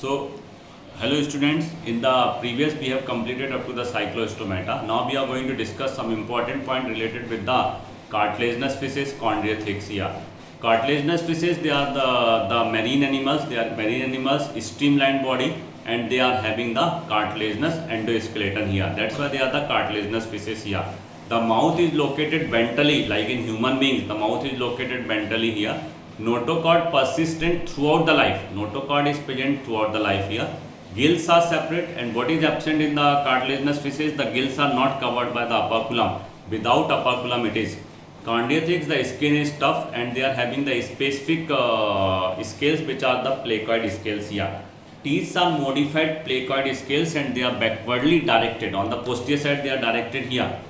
So, hello students, in the previous we have completed up to the cyclostomata. Now we are going to discuss some important point related with the cartilaginous fishes, chondriathexia. Cartilaginous fishes, they are the marine animals, streamlined body, and they are having the cartilaginous endoskeleton here. That's why they are the cartilaginous fishes here. The mouth is located ventrally, like in human beings, the mouth is located ventrally here. Notochord persistent throughout the life. Notochord is present throughout the life here. Gills are separate, and what is absent in the cartilaginous fishes? The gills are not covered by the operculum. Without operculum it is. Chondriatheks, the skin is tough and they are having the specific scales which are the placoid scales here. Teeth are modified placoid scales and they are backwardly directed. On the posterior side they are directed here.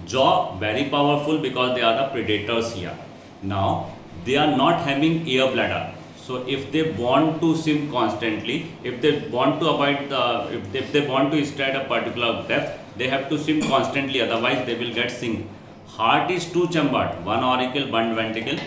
Jaw very powerful because they are the predators here. Now they are not having air bladder. So if they want to swim constantly, if they want to avoid the, if they want to stay at a particular depth, they have to swim constantly, otherwise they will get sink. Heart is two chambered, one auricle, one ventricle.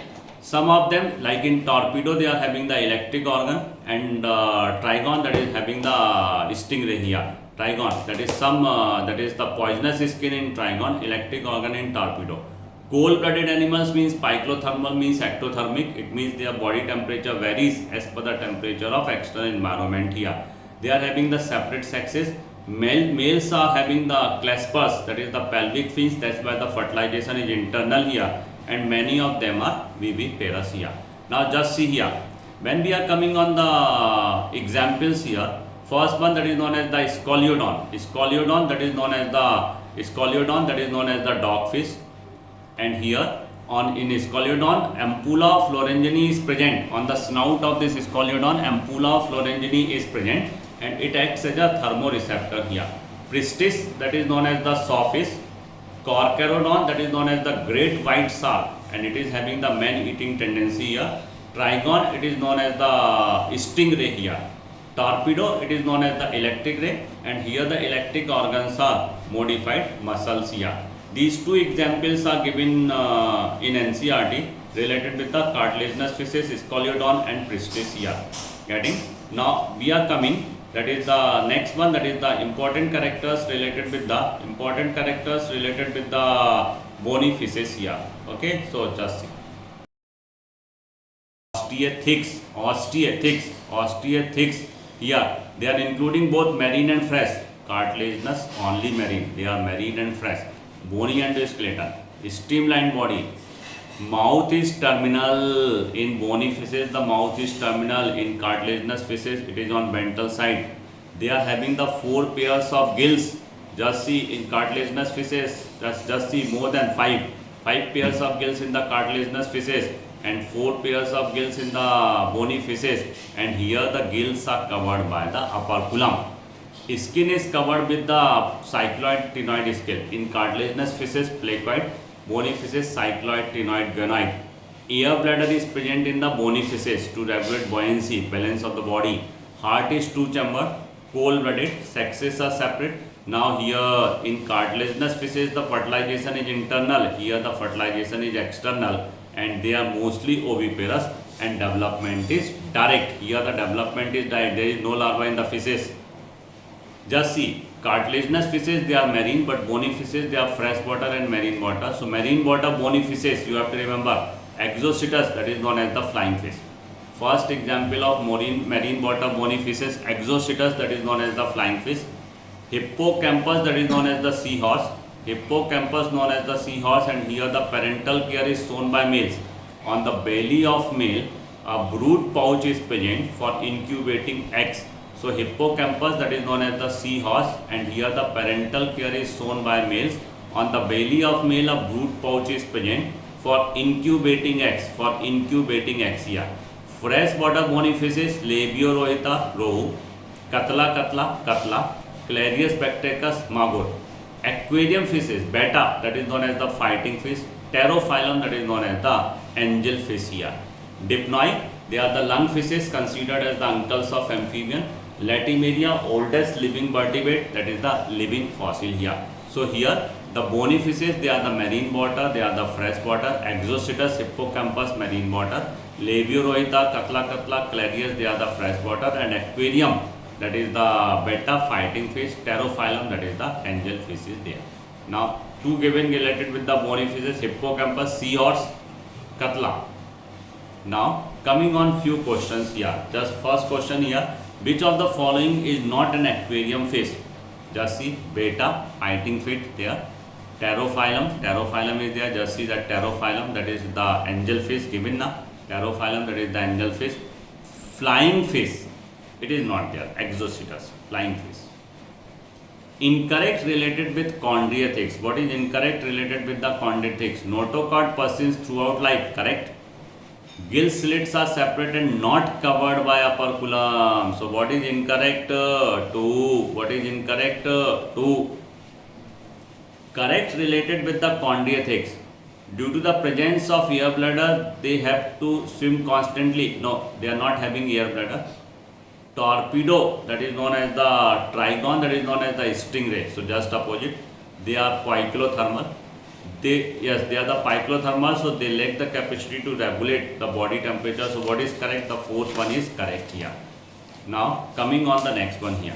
Some of them, like in torpedo, they are having the electric organ, and trigon, that is having the stingray here. Trigon, that is that is the poisonous skin in trigon, electric organ in torpedo. Cold-blooded animals means piclothermal means ectothermic. It means their body temperature varies as per the temperature of external environment here. They are having the separate sexes. Males are having the claspers, that is the pelvic fins. That's why the fertilization is internal here. And many of them are viviparous here. Now just see here. When we are coming on the examples here, first one, that is known as the scoliodon. Scoliodon, that is known as the dogfish. And here in scoliodon, ampulla of Lorenzini is present. On the snout of this scoliodon, ampulla of Lorenzini is present and it acts as a thermoreceptor here. Pristis, that is known as the sawfish. Carcharodon, that is known as the great white shark, and it is having the man-eating tendency here. Trigon, it is known as the stingray here. Torpedo, it is known as the electric ray, and here the electric organs are modified muscles here. These two examples are given in NCERT related with the cartilaginous fishes, scoliodon and pristis here. Getting? Now we are coming, that is the next one, that is the important characters related with the bony fishes here. Okay, so just see. Osteotheks here, they are including both marine and fresh. Cartilaginous only marine, they are marine and fresh. Bony endoskeleton, streamlined body. Mouth is terminal in bony fishes. The mouth is terminal. In cartilaginous fishes, it is on ventral side. They are having the 4 pairs of gills. Just see in cartilaginous fishes. Just see more than 5 pairs of gills in the cartilaginous fishes and 4 pairs of gills in the bony fishes. And here the gills are covered by the operculum. Skin is covered with the cycloid ctenoid scale. In cartilaginous fishes, placoid. Bony fishes, cycloid, ctenoid, gonoid. Air bladder is present in the bony fishes to regulate buoyancy, balance of the body. Heart is two chambered, cold-blooded, sexes are separate. Now here in cartilaginous fishes, the fertilization is internal. Here the fertilization is external, and they are mostly oviparous, and development is direct. Here the development is direct. There is no larva in the fishes. Just see, cartilaginous fishes, they are marine, but bony fishes, they are freshwater and marine water. So marine water bony fishes, you have to remember, Exocetus, that is known as the flying fish. First example of marine water bony fishes, Exocetus, that is known as the flying fish. Hippocampus, that is known as the seahorse. Hippocampus known as the seahorse, and here the parental care is shown by males. On the belly of male, a brood pouch is present for incubating eggs. So hippocampus, that is known as the seahorse, and here the parental care is shown by males. On the belly of male, a brood pouch is present for incubating eggs. Here. Freshwater bony fishes, Labiorhoeta, rohu, Katla, Clarius bactricus, magor. Aquarium fishes, betta, that is known as the fighting fish. Pterophyllum, that is known as the angelfish here. Dipnoi, they are the lung fishes considered as the uncles of amphibian. Latimeria, oldest living vertebrate, that is the living fossil here. So here the bony fishes, they are the marine water, they are the fresh water. Exocetus, hippocampus, marine water. Labiorhoeta, Katla, Clarius, they are the fresh water. And aquarium, that is the betta fighting fish, pterophyllum, that is the angelfish is there. Now two given related with the bony fishes, hippocampus, seahorse, katla. Now coming on few questions here. Just first question here, which of the following is not an aquarium fish? Just see betta fighting fish there, pterophyllum is there. Just see that pterophyllum, that is the angelfish given na, pterophyllum, that is the angelfish. Flying fish, it is not there, Exocetus, flying fish. Incorrect related with chondriatheks. What is incorrect related with the chondriatheks? Notochord persist throughout life, correct. Gill slits are separate and not covered by operculum. So what is incorrect? 2. What is incorrect? 2. Correct related with the chondriatheks. Due to the presence of air bladder, they have to swim constantly. No, they are not having air bladder. Torpedo, that is known as the trigon, that is known as the stingray. So just opposite, they are poikilothermal. They are the poikilothermal, so they lack the capacity to regulate the body temperature. So what is correct? The fourth one is correct here. Now coming on the next one here.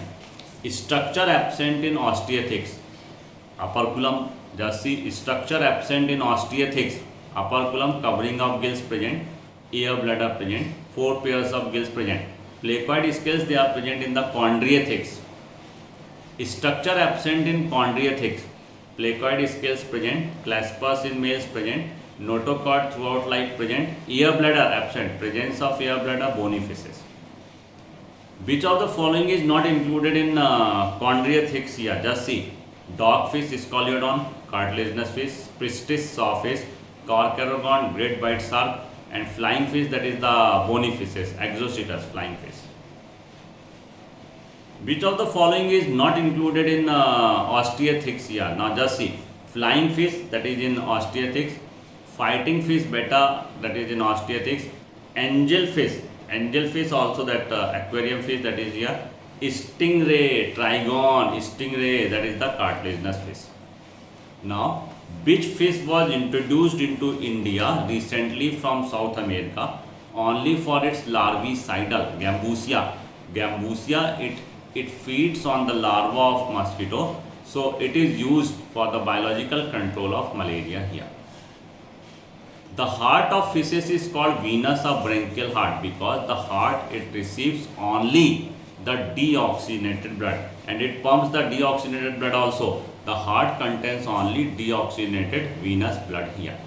Structure absent in osteotheks. Operculum, just see, structure absent in osteotheks. Operculum, covering of gills present, air bladder present, 4 pairs of gills present. Placoid scales, they are present in the chondriatheks. Structure absent in chondriatheks. Placoid scales present, claspers in males present, notochord throughout life present, air bladder absent, presence of air bladder, bony fishes. Which of the following is not included in chondriatheks here? Just see, dogfish, scoliodon, cartilaginous fish, pristis, sawfish, carcharodon, great white shark, and flying fish, that is the bony fishes, Exocetus, flying fish. Which of the following is not included in osteotheks here? Now just see, flying fish, that is in osteotheks, fighting fish, betta, that is in osteotheks, angelfish also, that aquarium fish, that is here, stingray, trigon, stingray, that is the cartilaginous fish. Now, which fish was introduced into India recently from South America only for its larvicidal? Gambusia. Gambusia, it feeds on the larva of mosquito, so it is used for the biological control of malaria here. The heart of fishes is called venous or branchial heart because the heart, it receives only the deoxygenated blood and it pumps the deoxygenated blood also. The heart contains only deoxygenated venous blood here.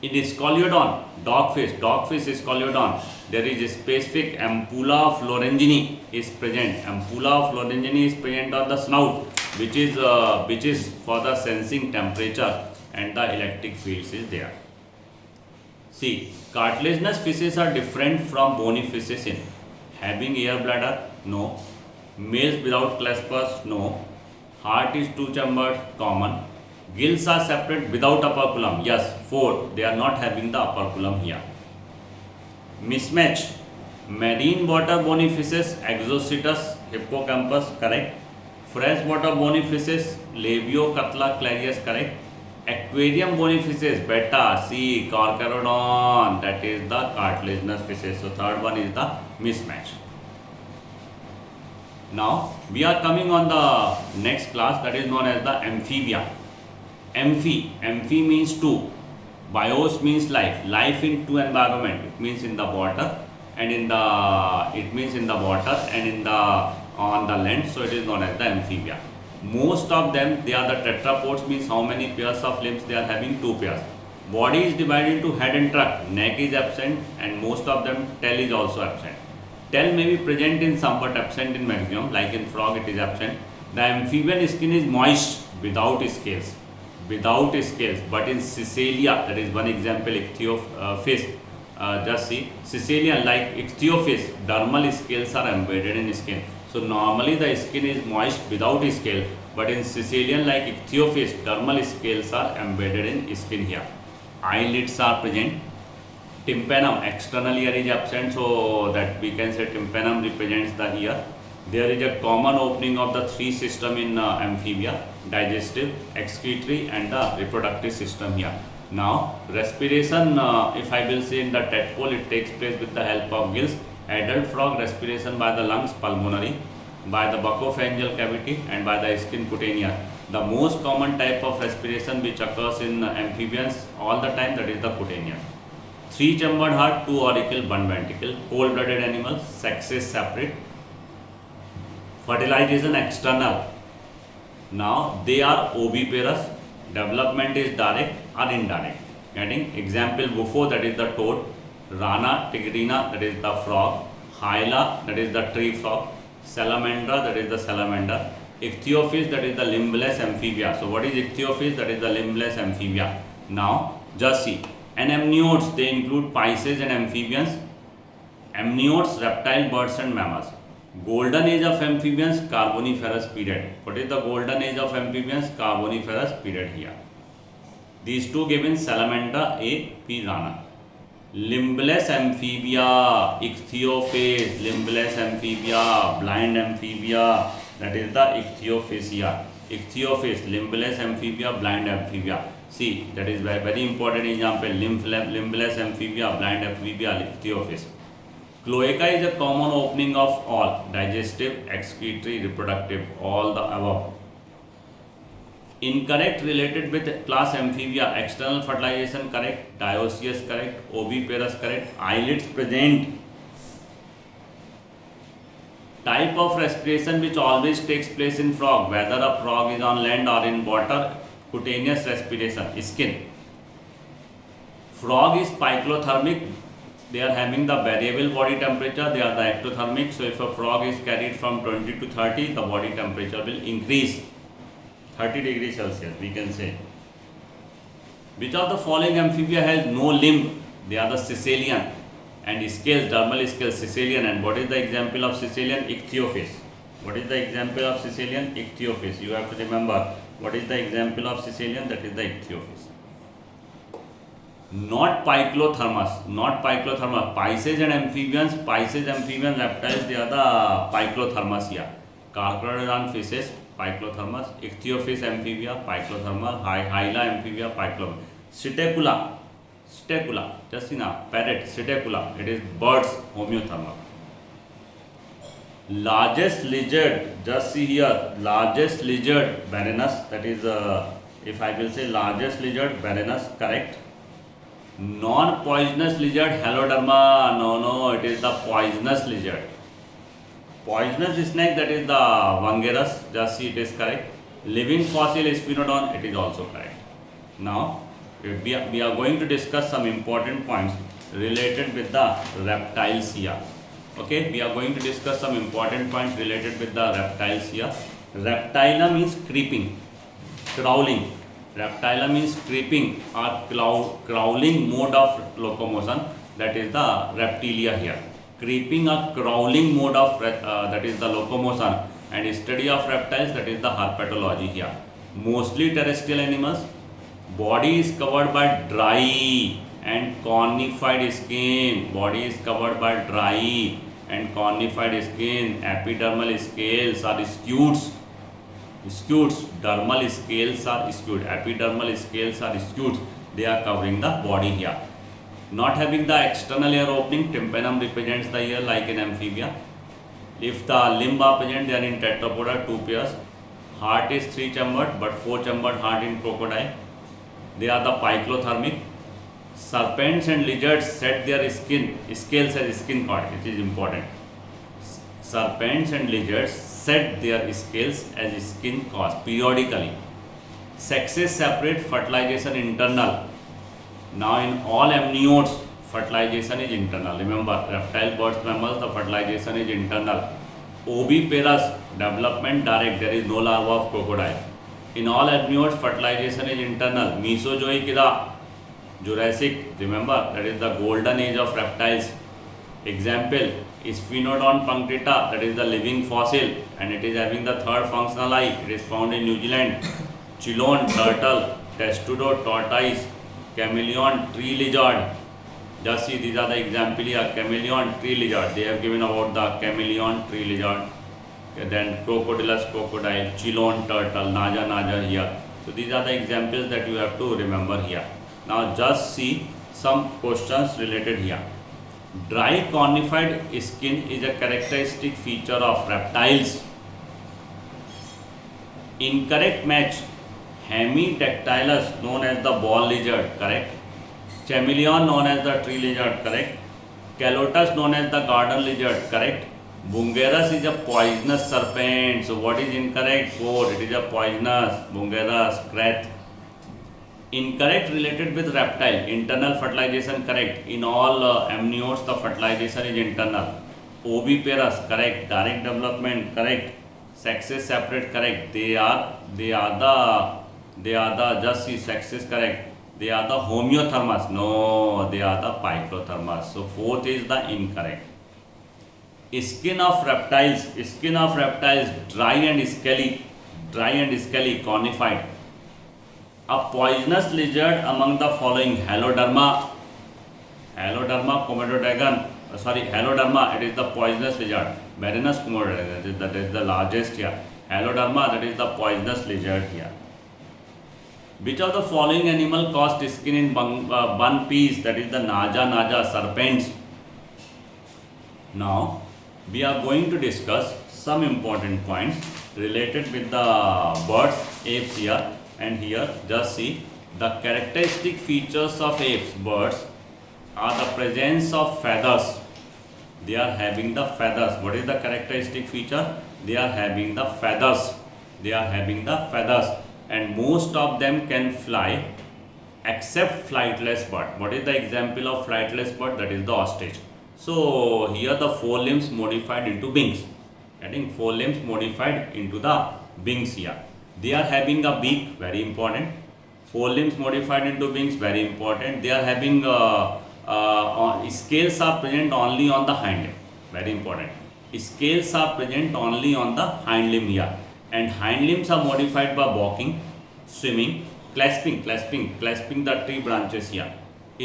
In Scoliodon, dogfish Scoliodon, there is a specific ampulla of Lorenzini is present. Ampulla of Lorenzini is present on the snout, which is for the sensing temperature, and the electric fields is there. See, cartilaginous fishes are different from bony fishes in having air bladder, no. Males without claspers, no. Heart is two-chambered, common. Gills are separate without operculum, yes. 4, they are not having the operculum here. Mismatch. Marine water bony fishes, Exocetus, hippocampus, correct. Freshwater bony fishes, labio, katla, clarius, correct. Aquarium bony fishes, betta, sea, carcharodon, that is the cartilaginous fishes. So third one is the mismatch. Now we are coming on the next class, that is known as the amphibia. Amphi means two. Bios means life. Life in two environment. It means in the water and in the on the land. So it is known as the amphibia. Most of them, they are the tetrapods, means how many pairs of limbs they are having? 2 pairs. Body is divided into head and trunk. Neck is absent and most of them tail is also absent. Tail may be present in some but absent in maximum, like in frog it is absent. The amphibian skin is moist without scales. But in Caecilian, that is one example, ichthyofish, just see, Caecilian, like ichthyofish, dermal scales are embedded in skin. So normally the skin is moist without scale, but in Caecilian, like ichthyofish, dermal scales are embedded in skin here. Eyelids are present. Tympanum, external ear is absent, so that we can say tympanum represents the ear. There is a common opening of the 3 system in amphibia: digestive, excretory, and the reproductive system here. Now respiration, if I will say in the tadpole, it takes place with the help of gills. Adult frog respiration by the lungs pulmonary, by the buccopharyngeal cavity and by the skin cutaneous. The most common type of respiration which occurs in amphibians all the time, that is the cutaneous. 3-chambered heart, 2 auricle, 1 ventricle. Cold-blooded animals, sexes separate. Fertilization external. Now they are oviparous. Development is direct or indirect. Getting example, Bufo, that is the toad. Rana tigrina, that is the frog. Hyla, that is the tree frog. Salamandra, that is the salamander. Ichthyophis, that is the limbless amphibia. So what is ichthyophis? That is the limbless amphibia. Now just see, and amniotes, they include pisces and amphibians. Amniotes, reptile, birds and mammals. Golden age of amphibians, Carboniferous period. What is the golden age of amphibians? Carboniferous period here. These two given, Salamander, A, P, Rana. Limbless amphibia, ichthyophis, limbless amphibia, blind amphibia, that is the ichthyophis here. Ichthyophis, limbless amphibia, blind amphibia. See, that is very important example, limbless amphibia, blind amphibia, ichthyophis. Cloaca is a common opening of all, digestive, excretory, reproductive, all the above. Incorrect related with class amphibia, external fertilization correct, dioecious correct, oviparous correct, eyelids present. Type of respiration which always takes place in frog, whether a frog is on land or in water, cutaneous respiration, skin. Frog is pykothermic, they are having the variable body temperature, they are the ectothermic. So if a frog is carried from 20 to 30, the body temperature will increase 30 degrees Celsius, we can say. Which of the following amphibia has no limb? They are the Caecilian. And scales, dermal scales, Caecilian. And what is the example of Caecilian? Ichthyophis. What is the example of Caecilian? Ichthyophis. You have to remember, what is the example of Caecilian? That is the Ichthyophis. Not Pykothermus, not Pykothermus. Pisces and amphibians, Pisces, amphibian, reptiles, they are the Pykothermus here. Carcharodon fishes, Pykothermus. Ichthyophis amphibia, Pykothermal. Hyla amphibia, Pykothermal. Psittacula, just see now, parrot, Psittacula, it is birds, homeothermal. Largest lizard, just see here, largest lizard, Varanus, that is, if I will say largest lizard, Varanus, correct. Non-poisonous lizard, Heloderma, no, it is the poisonous lizard. Poisonous snake, that is the Vangerus, just see, it is correct. Living fossil, Sphenodon, it is also correct. Now, we are going to discuss some important points related with the reptiles here. Okay, we are going to discuss some important points related with the reptiles here. Reptile means creeping, crawling. Reptile means creeping or crawling mode of locomotion, that is the reptilia here. Creeping or crawling mode of that is the locomotion, and study of reptiles, that is the herpetology here. Mostly terrestrial animals. Body is covered by dry and cornified skin. Body is covered by dry and cornified skin. Epidermal scales are scutes. Dermal scales are skewed. Epidermal scales are skewed. They are covering the body here. Not having the external ear opening, tympanum represents the ear like in amphibia. If the limb are present, they are in tetrapoda, 2 pairs. Heart is 3-chambered but 4-chambered heart in crocodile. They are the pykothermic. Serpents and lizards set their scales as skin cord. It is important. Serpents and lizards set their scales as skin cords periodically. Sexes separate, fertilization internal. Now in all amniotes, fertilization is internal. Remember, reptile, birds, mammals, the fertilization is internal. Oviparous, development direct. There is no larva of crocodile. In all amniotes, fertilization is internal. Mesozoic era, Jurassic, remember, that is the golden age of reptiles. Example, Sphenodon punctata, that is the living fossil, and it is having the third functional eye. It is found in New Zealand. Chelone, turtle. Testudo, tortoise. Chameleon, tree lizard. Just see, these are the examples here. Chameleon, tree lizard. They have given about the chameleon, tree lizard. Then Crocodylus, crocodile. Chelone, turtle. Naja here. So these are the examples that you have to remember here. Now just see some questions related here. Dry cornified skin is a characteristic feature of reptiles. Incorrect match. Hemidactylus known as the ball lizard, correct. Chameleon known as the tree lizard, correct. Calotus known as the garden lizard, correct. Bungerus is a poisonous serpent. So what is incorrect? 4. It is a poisonous. Bungerus, correct. Incorrect related with reptile. Internal fertilization, correct. In all amniotes, the fertilization is internal. Oviparous, correct. Direct development, correct. Sexes separate, correct. They are the just see sexes, correct. They are the homeothermous. No, they are the picrothermous. So 4th is the incorrect. Skin of reptiles, dry and scaly, conified. A poisonous lizard among the following: Haloderma komododragon. Haloderma, it is the poisonous lizard. Varanus komododragon, that is the largest here. Haloderma, that is the poisonous lizard here. Which of the following animal caused skin in bun peas? That is the naja serpents. Now we are going to discuss some important points related with the birds, apes here. And here just see the characteristic features of apes, birds, are the presence of feathers. They are having the feathers. What is the characteristic feature? They are having the feathers. And most of them can fly except flightless bird. What is the example of flightless bird? That is the ostrich. So here the forelimbs modified into wings. I think forelimbs modified into the wings here. They are having a beak, very important. Forelimbs modified into wings, very important. They are having scales are present only on the hind limb, very important. Scales are present only on the hind limb here. And hind limbs are modified by walking, swimming, clasping the tree branches here.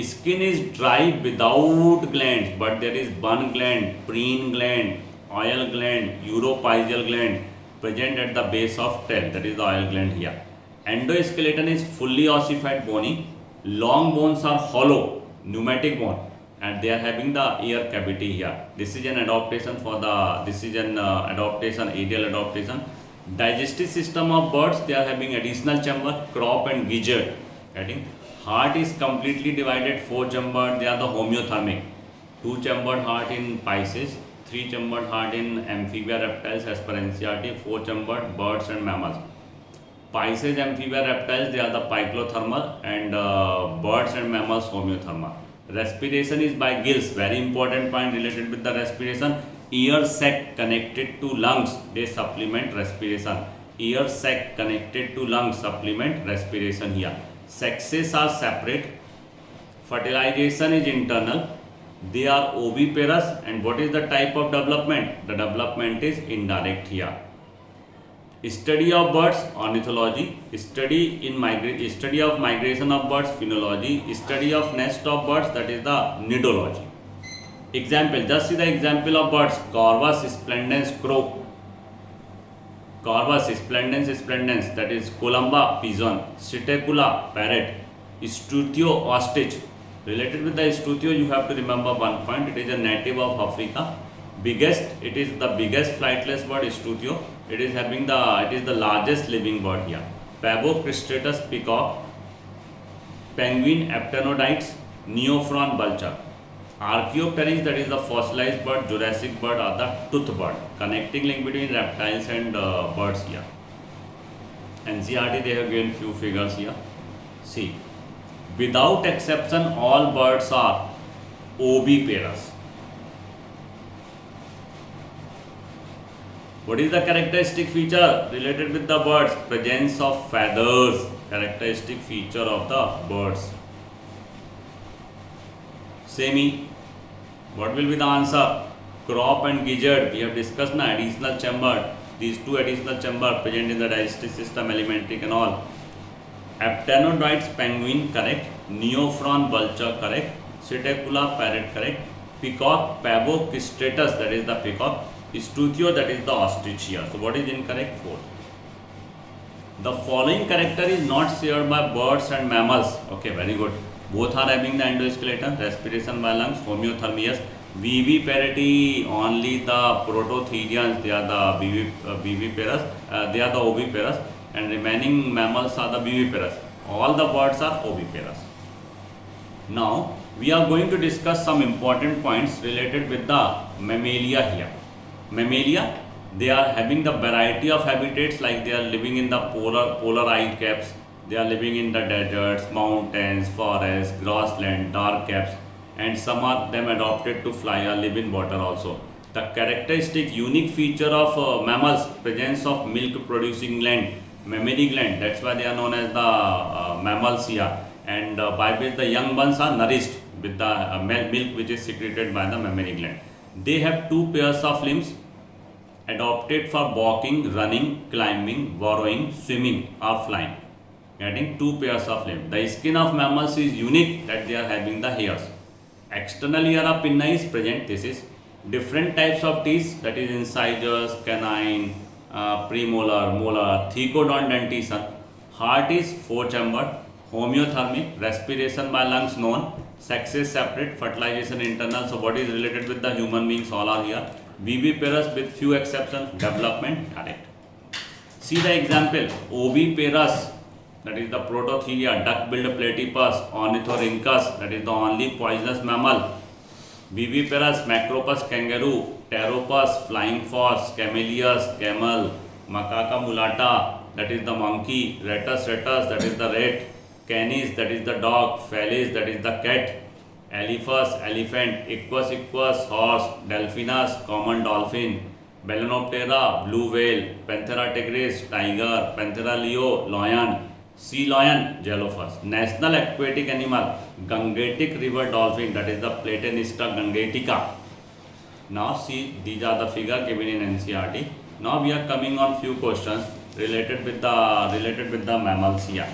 Skin is dry without glands, but there is bun gland, preen gland, oil gland, uropygial gland present at the base of tail, that is the oil gland here. Endoskeleton is fully ossified bony. Long bones are hollow, pneumatic bone, and they are having the ear cavity here. This is an adaptation for the aerial adaptation. Digestive system of birds, they are having additional chamber, crop and gizzard. I think heart is completely divided, 4 chambered. They are the homeothermic. 2 chambered heart in Pisces, 3 chambered heart in amphibia reptiles as per NCERT, 4 chambered birds and mammals. Pisces amphibia reptiles, they are the picrothermal, and birds and mammals homeothermal. Respiration is by gills, very important point related with the respiration. Ear sac connected to lungs, they supplement respiration. Ear sac connected to lungs supplement respiration here. Sexes are separate. Fertilization is internal. They are oviparous. And what is the type of development? The development is indirect here. Study of birds, ornithology. Study of migration of birds, phenology. Study of nest of birds, that is the nidology. Example, just see the example of birds. Corvus splendens, crow. Corvus splendens, that is Columba, pigeon. Psittacula, parrot. Strutio, ostrich. Related with the strutio, you have to remember one point. It is a native of Africa. It is the biggest flightless bird, strutio. It is the largest living bird here. Pavocristatus, peacock. Penguin, aptenodytes. Neophron, vulture. Archaeopteryx, that is the fossilized bird. Jurassic bird are the tooth bird. Connecting link between reptiles and birds here. NCERT, they have given few figures here. See, without exception, all birds are oviparous. What is the characteristic feature related with the birds? Presence of feathers, characteristic feature of the birds. Semi, what will be the answer? Crop and gizzard, we have discussed now, additional chamber. These 2 additional chamber present in the digestive system, alimentary canal. Aptenodytes, penguin, correct. Neophron, vulture, correct. Psittacula, parrot, correct. Peacock, Pavocristatus, that is the peacock. Strutio, that is the ostrich here. So what is incorrect? 4. The following character is not shared by birds and mammals. Okay, very good. Both are having the endoskeleton, respiration by lungs, homeothermy, yes. Viviparity, only the prototherians, they are the viviparous, they are the oviparous, and remaining mammals are the viviparous. All the birds are oviparous. Now, we are going to discuss some important points related with the mammalia here. Mammalia, they are having the variety of habitats, like they are living in the polar ice caps, they are living in the deserts, mountains, forests, grassland, dark caps, and some of them adopted to fly or live in water also. The characteristic unique feature of mammals, presence of milk producing gland, mammary gland, that's why they are known as the mammals here, and by which the young ones are nourished with the milk which is secreted by the mammary gland. They have two pairs of limbs adopted for walking, running, climbing, burrowing, swimming or flying. Getting two pairs of limbs. The skin of mammals is unique, that they are having the hairs. External ear of pinna is present. This is different types of teeth, that is incisors, canine, premolar, molar, thecodont dentition. Heart is four-chambered, homeothermic, respiration by lungs known, sexes separate, fertilization internal. So what is related with the human beings, all are here. Viviparous with few exceptions, development direct. See the example, oviparous, that is the prototheria, duck-billed platypus, ornithorhynchus, that is the only poisonous mammal. Viviparous, macropus kangaroo, pteropus, flying fox, camellias, camel, macaca mulatta, that is the monkey, Rattus rattus, that is the rat, canis, that is the dog, felis, that is the cat, elephas, elephant, equus, equus, horse, delphinus, common dolphin, Balanoptera, blue whale, Panthera tigris, tiger, Panthera leo, lion, sea lion, jellyfish. National aquatic animal, Gangetic river dolphin, that is the Platanista gangetica. Now see, these are the figure given in NCERT. Now we are coming on few questions related with the mammals here.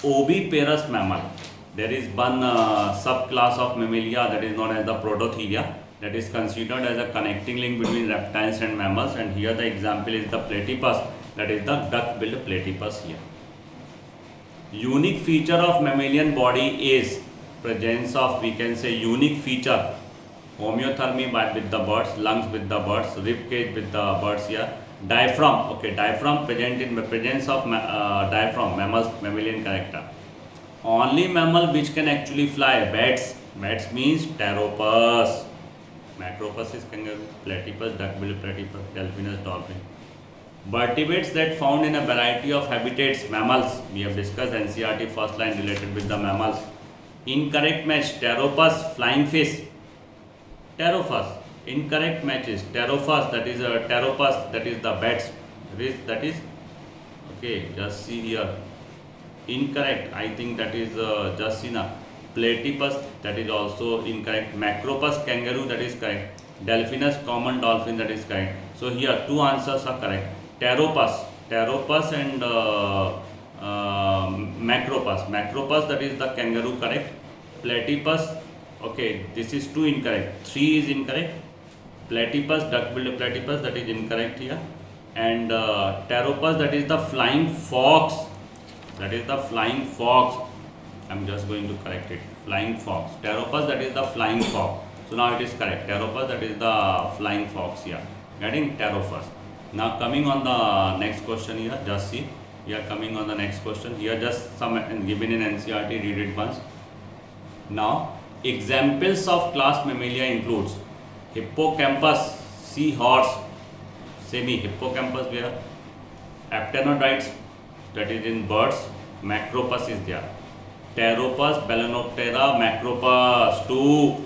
Oviparous mammal. There is one subclass of mammalia, that is known as the prototheria, that is considered as a connecting link between reptiles and mammals, and here the example is the platypus, that is the duck-billed platypus here. Unique feature of mammalian body is presence of, we can say, unique feature, homeothermy with the birds, lungs with the birds, rib cage with the birds here, diaphragm, okay, diaphragm present in presence of diaphragm, mammalian character. Only mammal which can actually fly, bats. Bats means pteropus, macropus is kangaroo, platypus, duck-billed platypus, delphinus, dolphin. Vertebrates that found in a variety of habitats, mammals. We have discussed NCERT first line related with the mammals. Incorrect match, pteropus, flying fish. Pterophus, incorrect matches, pterophus, that is a pteropus, that is the bats. That is, okay, just see here. Incorrect, I think that is just see now. Platypus, that is also incorrect. Macropus, kangaroo, that is correct. Delphinus, common dolphin, that is correct. So here two answers are correct. Pteropus and macropus. Macropus, that is the kangaroo, correct. Platypus, okay, this is 2 incorrect. 3 is incorrect. Platypus, duck-billed platypus, that is incorrect here. And pteropus, that is the flying fox. That is the flying fox. I am just going to correct it. Flying fox. Pteropus, that is the flying fox. So now it is correct. Pteropus, that is the flying fox here. Getting pteropus. Now coming on the next question here, just see. We are coming on the next question. Here just some given in NCERT, read it once. Now, examples of class Mammalia includes hippocampus, seahorse, semi-hippocampus where, aptenodytes, that is in birds, macropus is there. Pteropus, Balanoptera, macropus, 2.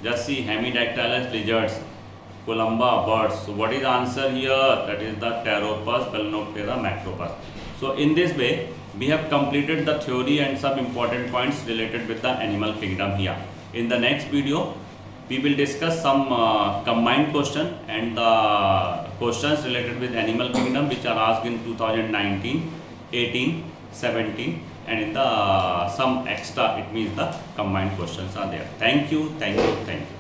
Just see hemidactylus lizards, columba birds. So what is the answer here? That is the Pteropus, Balanoptera, macropus. So in this way, we have completed the theory and some important points related with the animal kingdom here. In the next video, we will discuss some combined question and the questions related with animal kingdom which are asked in 2019, 18, 17 and in the some extra, it means the combined questions are there. Thank you, thank you, thank you.